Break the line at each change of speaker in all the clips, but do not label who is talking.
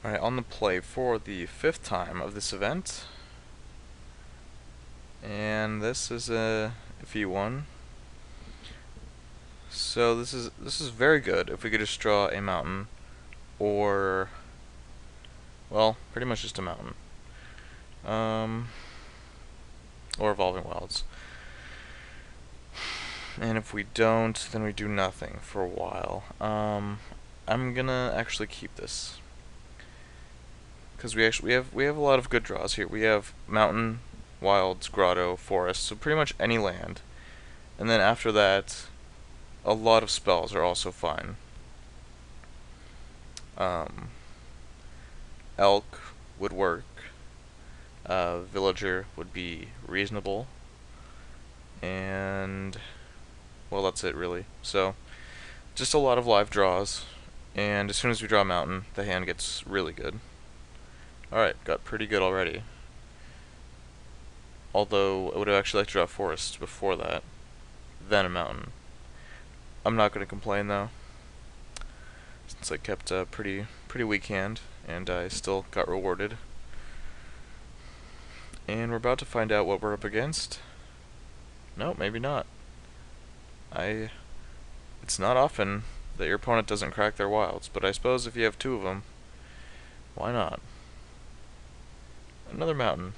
Alright, on the play for the 5th time of this event. And this is a V1. So this is very good if we could just draw a mountain, or well, pretty much just a mountain. Or evolving wilds. And if we don't, then we do nothing for a while. I'm gonna actually keep this because we have a lot of good draws here. We have mountain, wilds, grotto, forest, so pretty much any land. And then after that, a lot of spells are also fine. Um, Elk would work. Villager would be reasonable. And well, that's it really. So just a lot of live draws. And as soon as we draw a mountain, the hand gets really good. Alright, got pretty good already. Although I would have actually liked to draw a forest before that, then a mountain. I'm not going to complain though, since I kept a pretty weak hand, and I still got rewarded. And we're about to find out what we're up against. No, maybe not. It's not often that your opponent doesn't crack their wilds, but I suppose if you have two of them, why not? Another mountain.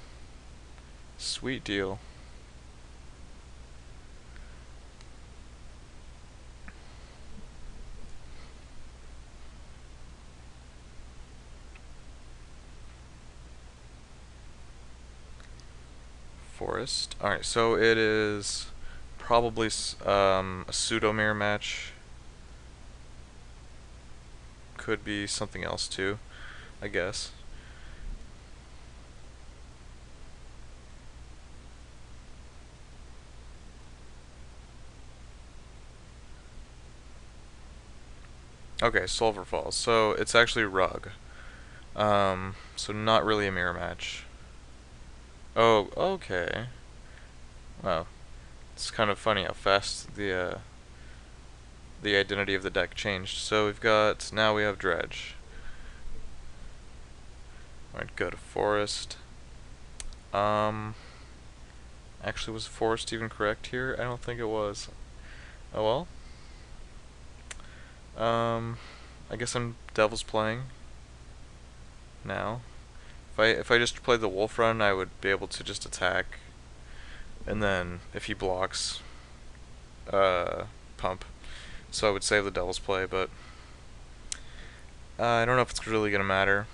Sweet deal. Forest. Alright, so it is probably a pseudo mirror match. Could be something else too, I guess. Okay, Sulfur Falls. So it's actually Rug. So not really a mirror match. Oh, okay. Wow, it's kind of funny how fast the identity of the deck changed. So now we have Dredge. Alright, go to Forest. Actually, was Forest even correct here? I don't think it was. Oh well. I guess I'm Devil's playing now. If I just played the Wolf Run, I would be able to just attack, and then if he blocks, pump. So I would save the Devil's play, but I don't know if it's really gonna matter.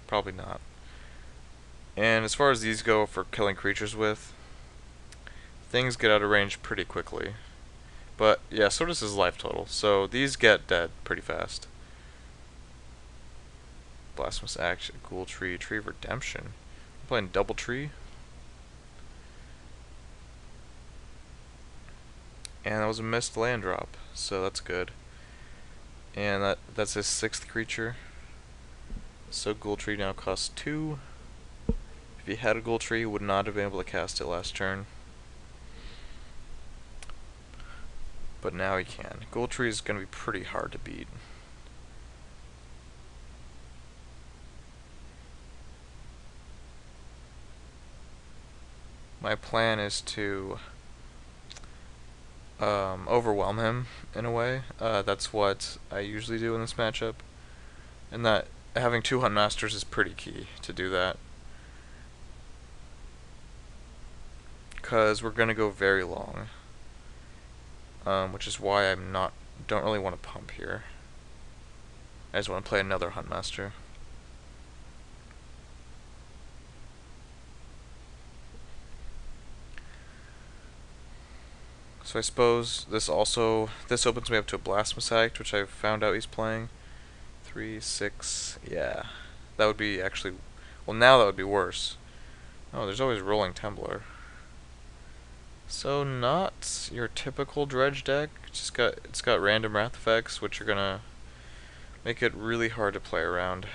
Probably not. And as far as these go for killing creatures with, things get out of range pretty quickly. But yeah, so does his life total. So these get dead pretty fast. Blasphemous Act, Ghoul Tree, Tree of Redemption. I'm playing Double Tree. And that was a missed land drop, so that's good. And that's his 6th creature. So Ghoul Tree now costs 2. If he had a Ghoul Tree, he would not have been able to cast it last turn. But now he can. Ghoul Tree is going to be pretty hard to beat. My plan is to overwhelm him in a way. That's what I usually do in this matchup. And that having 2 Hunt Masters is pretty key to do that. Because we're going to go very long. Which is why don't really want to pump here. I just want to play another Huntmaster. So I suppose this opens me up to a Blasphemous Act, which I found out he's playing. 3, 6, yeah. That would be actually, well, now that would be worse. Oh, there's always Rolling Templar. So not your typical Dredge deck. It's got random wrath effects, which are gonna make it really hard to play around.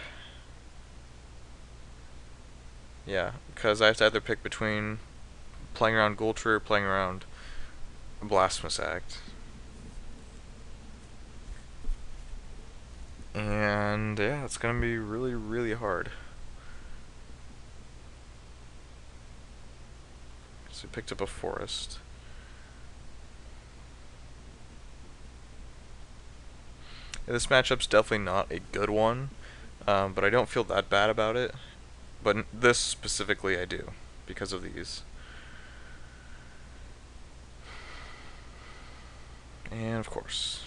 Yeah, because I have to either pick between playing around Ghoul Tree or playing around Blasphemous Act. And yeah, it's gonna be really, really hard. So we picked up a forest. Yeah, this matchup's definitely not a good one, but I don't feel that bad about it. But this specifically I do, because of these. And of course.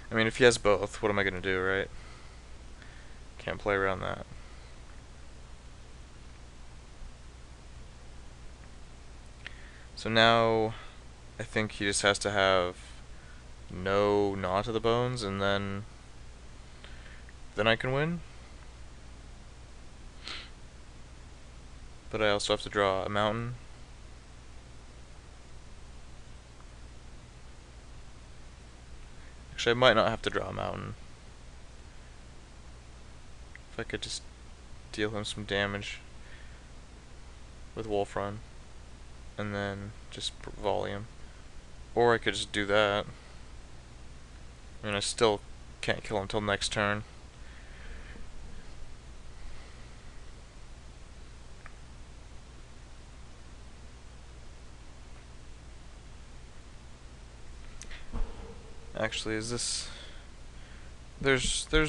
I mean, if he has both, what am I gonna do, right? Can't play around that. So now, I think he just has to have no Gnaw to the Bones, and then I can win. But I also have to draw a mountain. Actually, I might not have to draw a mountain. If I could just deal him some damage with Wolf Run, and then just volley him. Or I could just do that. I mean, I still can't kill him until next turn. Actually, is this... There's... I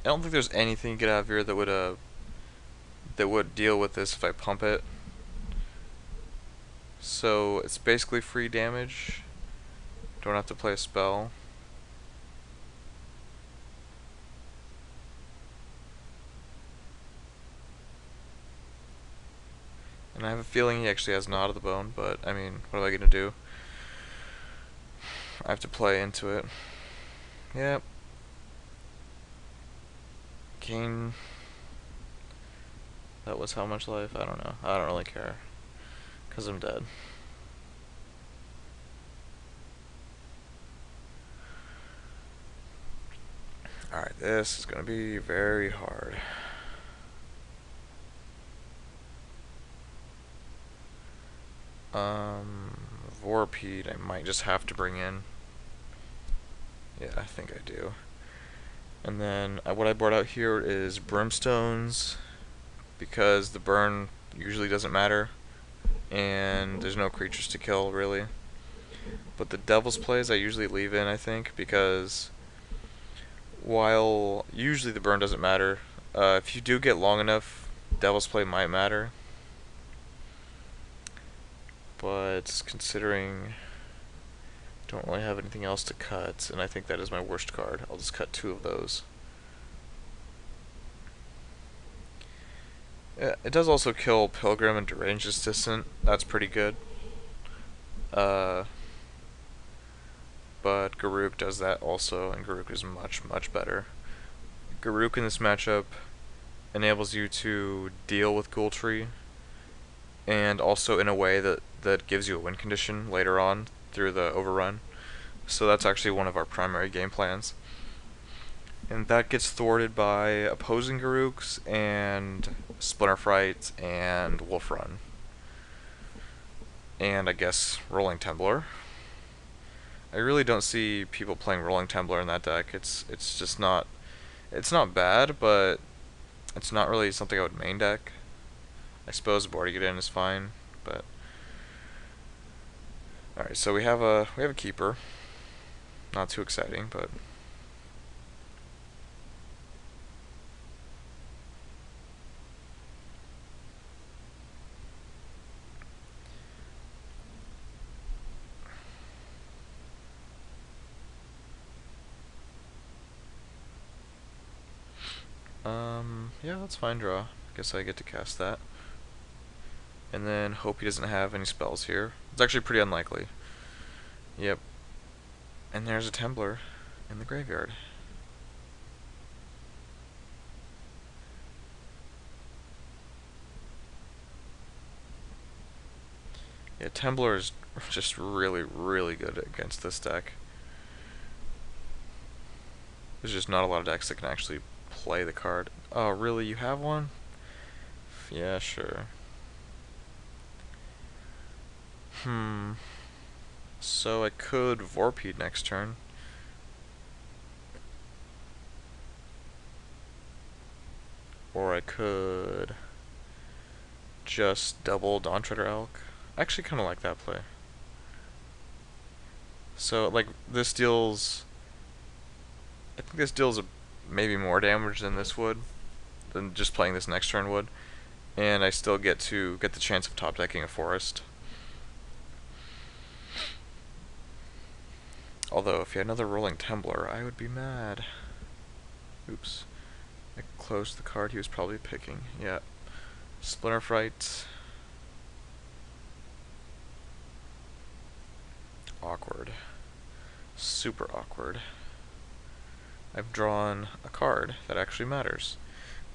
don't think there's anything you get out of here that would deal with this if I pump it. So, it's basically free damage. Don't have to play a spell. And I have a feeling he actually has Gnaw to the Bone, but, I mean, what am I gonna do? I have to play into it. Yep. Gain... That was how much life? I don't know. I don't really care. Because I'm dead. Alright, this is gonna be very hard. Vorpede I might just have to bring in. Yeah, I think I do. And then what I brought out here is Brimstones, because the burn usually doesn't matter, and there's no creatures to kill, really. But the Devil's Plays I usually leave in, I think, because while usually the burn doesn't matter, if you do get long enough, Devil's Play might matter. But considering I don't really have anything else to cut, and I think that is my worst card, I'll just cut 2 of those. It does also kill Pilgrim and Deranged Assistant. That's pretty good. But Garruk does that also, and Garruk is much, much better. Garruk in this matchup enables you to deal with Ghoultree, and also in a way that gives you a win condition later on through the overrun. So that's actually one of our primary game plans. And that gets thwarted by opposing Garruks and Splinter Fright and Wolf Run. And I guess Rolling Temblar. I really don't see people playing Rolling Temblar in that deck. It's just not... It's not bad, but it's not really something I would main deck. I suppose boarding it in is fine, but... Alright, so we have a keeper. Not too exciting, but... Yeah, that's fine draw. Guess I get to cast that. And then hope he doesn't have any spells here. It's actually pretty unlikely. Yep. And there's a Temblar in the graveyard. Yeah, Temblar is just really, really good against this deck. There's just not a lot of decks that can actually play the card. Oh, really? You have one? Yeah, sure. So I could Vorpede next turn. or I could just double Dawn Treader Elk. I actually kind of like that play. So, like, this deals... I think this deals maybe more damage than this would, than just playing this next turn would. And I still get to get the chance of top decking a forest. Although, if he had another Rolling Temblar, I would be mad. Oops. I closed the card he was probably picking. Yeah. Splinter Fright. Awkward. Super awkward. I've drawn a card that actually matters.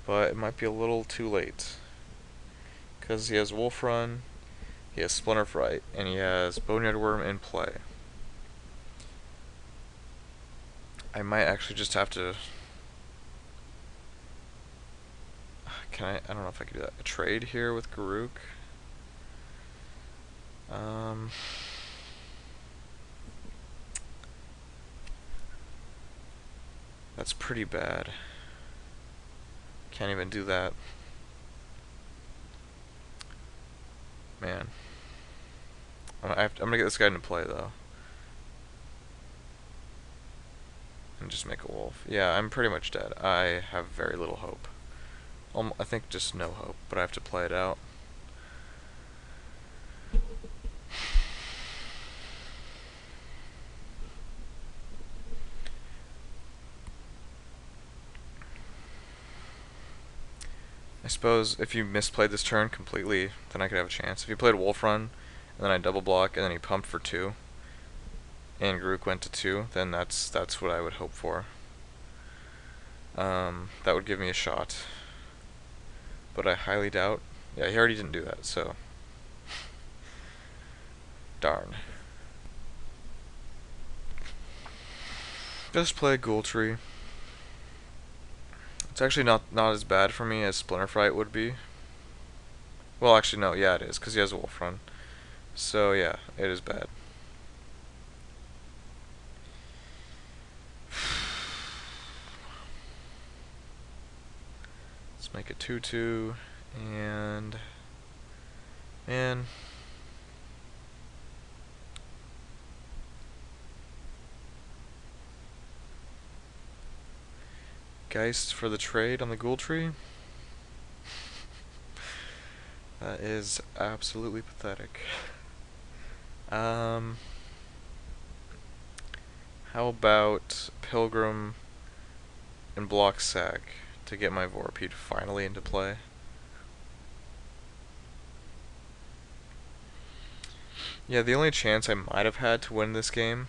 But it might be a little too late. Because he has Wolf Run, he has Splinter Fright, and he has Boneyard Worm in play. I might actually just have to... I don't know if I can do that. A trade here with Garruk. That's pretty bad. Can't even do that. Man. I'm gonna get this guy into play, though. And just make a wolf. Yeah, I'm pretty much dead. I have very little hope. I think just no hope, but I have to play it out. I suppose if you misplayed this turn completely, then I could have a chance. If you played Wolf Run, and then I double block, and then he pumped for 2, and Garruk went to 2, then that's what I would hope for. That would give me a shot. But I highly doubt. Yeah, he already didn't do that, so... Darn. Just play Ghoultree. It's actually not as bad for me as Splinter Fright would be. Well, actually, no, yeah, it is, because he has a Wolf Run. So, yeah, it is bad. Let's make it 2/2, and... Man... Geist for the trade on the Ghoultree? That is absolutely pathetic. How about Pilgrim and block Sack to get my Vorpede finally into play? Yeah, the only chance I might have had to win this game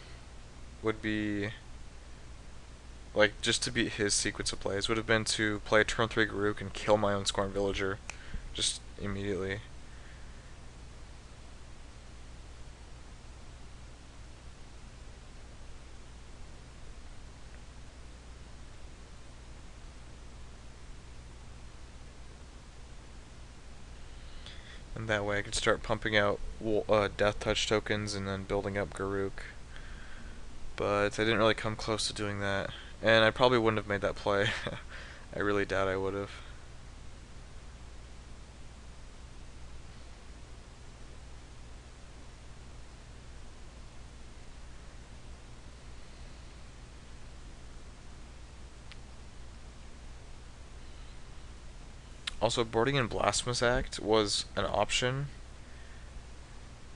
would be, like, just to beat his sequence of plays, would have been to play turn 3 Garruk and kill my own Scorn Villager just immediately. And that way I could start pumping out Death Touch tokens and then building up Garruk. But I didn't really come close to doing that. And I probably wouldn't have made that play. I really doubt I would have. Also, boarding in Blasphemous Act was an option,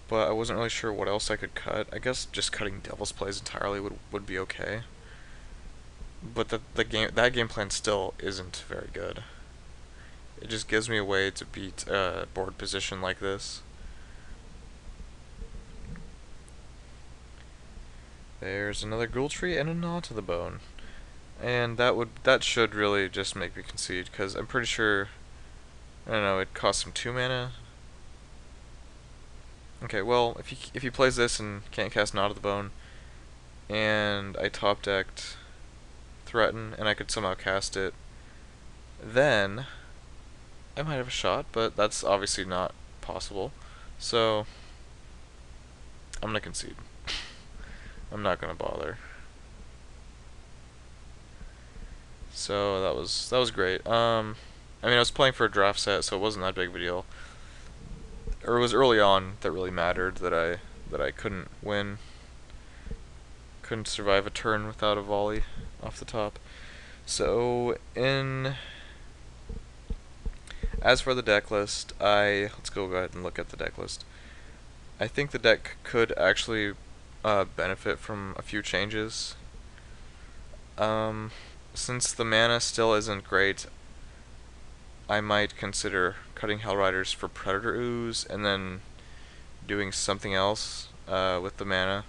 but I wasn't really sure what else I could cut. I guess just cutting Devil's Plays entirely would be okay. But that game plan still isn't very good. It just gives me a way to beat a board position like this. There's another Ghoultree and a Gnaw to the Bone. And that should really just make me concede, because I'm pretty sure, I don't know, it costs him 2 mana. Okay, well, if he plays this and can't cast Gnaw to the Bone, and I top decked Threaten, and I could somehow cast it, then I might have a shot, but that's obviously not possible. So I'm gonna concede. I'm not gonna bother. So that was great. I mean, I was playing for a draft set, so it wasn't that big of a deal. Or it was early on that really mattered that I couldn't win, couldn't survive a turn without a volley off the top. So in as for the deck list, let's go ahead and look at the deck list. I think the deck could actually benefit from a few changes. Um, since the mana still isn't great, I might consider cutting Hellriders for Predator Ooze and then doing something else with the mana.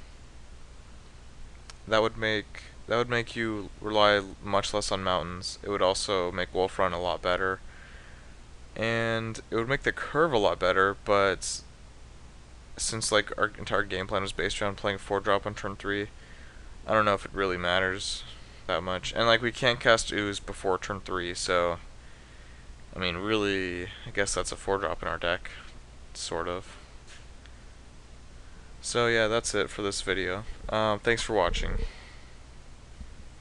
That would make you rely much less on mountains. It would also make Wolf Run a lot better, and it would make the curve a lot better. But since like our entire game plan was based around playing 4-drop on turn 3, I don't know if it really matters that much. And like we can't cast Ooze before turn 3, so I mean really, I guess that's a 4-drop in our deck, sort of. So yeah, that's it for this video. Thanks for watching.